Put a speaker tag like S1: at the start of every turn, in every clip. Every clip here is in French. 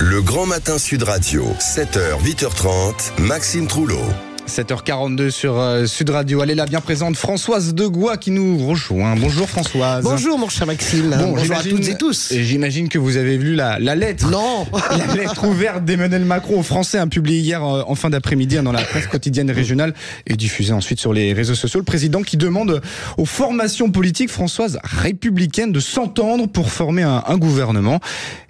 S1: Le Grand Matin Sud Radio, 7h, 8h30, Maxime Trouleau.
S2: 7h42 sur Sud Radio. Elle est là, bien présente, Françoise Degois qui nous rejoint. Bonjour Françoise.
S3: Bonjour mon cher Maxime. Bonjour à toutes et tous.
S2: J'imagine que vous avez lu la lettre.
S3: Non.
S2: La lettre ouverte d'Emmanuel Macron aux Français, publiée hier en fin d'après-midi dans la presse quotidienne régionale et diffusée ensuite sur les réseaux sociaux. Le président qui demande aux formations politiques, Françoise, républicaines de s'entendre pour former un gouvernement.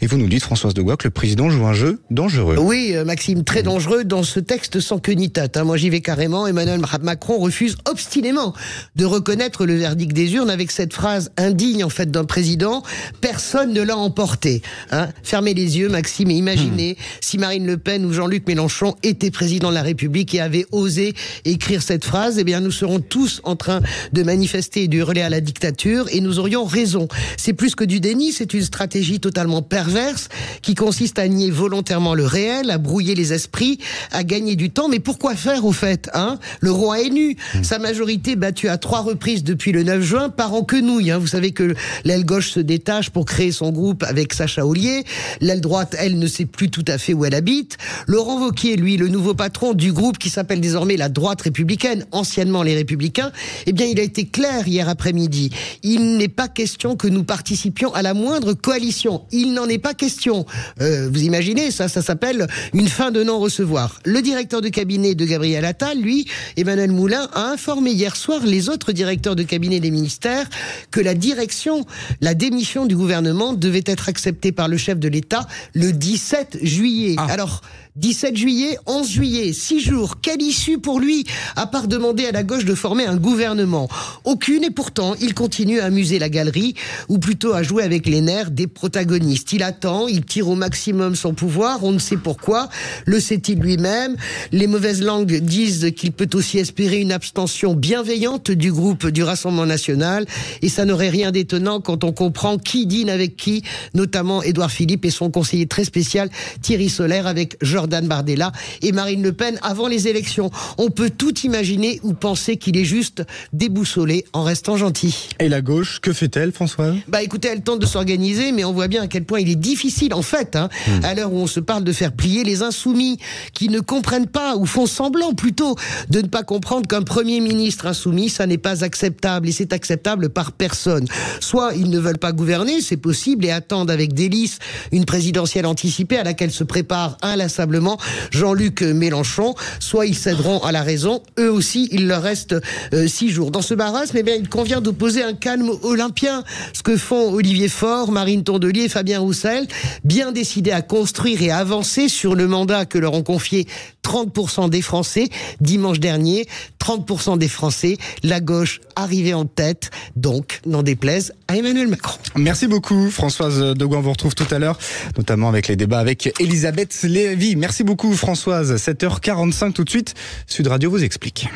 S2: Et vous nous dites, Françoise Degois, que le président joue un jeu dangereux.
S3: Oui, Maxime, très dangereux dans ce texte sans queue ni tête. Moi, j'y vais carrément. Emmanuel Macron refuse obstinément de reconnaître le verdict des urnes avec cette phrase indigne en fait d'un président. Personne ne l'a emporté. Fermez les yeux, Maxime, et imaginez si Marine Le Pen ou Jean-Luc Mélenchon étaient président de la République et avaient osé écrire cette phrase. Eh bien, nous serons tous en train de manifester et de hurler à la dictature, et nous aurions raison. C'est plus que du déni, c'est une stratégie totalement perverse qui consiste à nier volontairement le réel, à brouiller les esprits, à gagner du temps. Mais pourquoi faire au fait, le roi est nu. Sa majorité battue à 3 reprises depuis le 9 juin part en quenouille. Vous savez que l'aile gauche se détache pour créer son groupe avec Sacha Houlié. L'aile droite, elle, ne sait plus tout à fait où elle habite. Laurent Wauquiez, lui, le nouveau patron du groupe qui s'appelle désormais la droite républicaine, anciennement les Républicains, eh bien, il a été clair hier après-midi. Il n'est pas question que nous participions à la moindre coalition. Il n'en est pas question. Vous imaginez, ça s'appelle une fin de non-recevoir. Le directeur de cabinet de Gabriel Attal, lui, Emmanuel Moulin, a informé hier soir les autres directeurs de cabinet des ministères que la démission du gouvernement devait être acceptée par le chef de l'État le 17 juillet. Alors, 17 juillet, 11 juillet, 6 jours. Quelle issue pour lui, à part demander à la gauche de former un gouvernement? Aucune, et pourtant, il continue à amuser la galerie, ou plutôt à jouer avec les nerfs des protagonistes. Il attend, il tire au maximum son pouvoir, on ne sait pourquoi. Le sait-il lui-même? Les mauvaises langues disent qu'il peut aussi espérer une abstention bienveillante du groupe du Rassemblement National, et ça n'aurait rien d'étonnant quand on comprend qui dîne avec qui, notamment Édouard Philippe et son conseiller très spécial Thierry Solère avec Jordan Bardella et Marine Le Pen avant les élections. On peut tout imaginer ou penser qu'il est juste déboussolé en restant gentil.
S2: Et la gauche, que fait-elle, François?
S3: Écoutez, elle tente de s'organiser, mais on voit bien à quel point il est difficile, en fait, à l'heure où on se parle de faire plier les insoumis, qui ne comprennent pas, ou font semblant plutôt, de ne pas comprendre qu'un Premier ministre insoumis, ça n'est pas acceptable, et c'est acceptable par personne. Soit ils ne veulent pas gouverner, c'est possible, et attendent avec délice une présidentielle anticipée à laquelle se prépare inlassablement Jean-Luc Mélenchon, soit ils céderont à la raison. Eux aussi, il leur reste 6 jours. Dans ce marasme, il convient d'opposer un calme olympien, ce que font Olivier Faure, Marine Tondelier et Fabien Roussel, bien décidés à construire et à avancer sur le mandat que leur ont confié 30% des Français dimanche dernier. 30% des Français, la gauche arrivée en tête, donc n'en déplaise à Emmanuel Macron.
S2: Merci beaucoup Françoise Degois, on vous retrouve tout à l'heure, notamment avec les débats avec Elisabeth Lévy. Merci beaucoup Françoise, 7h45 tout de suite, Sud Radio vous explique.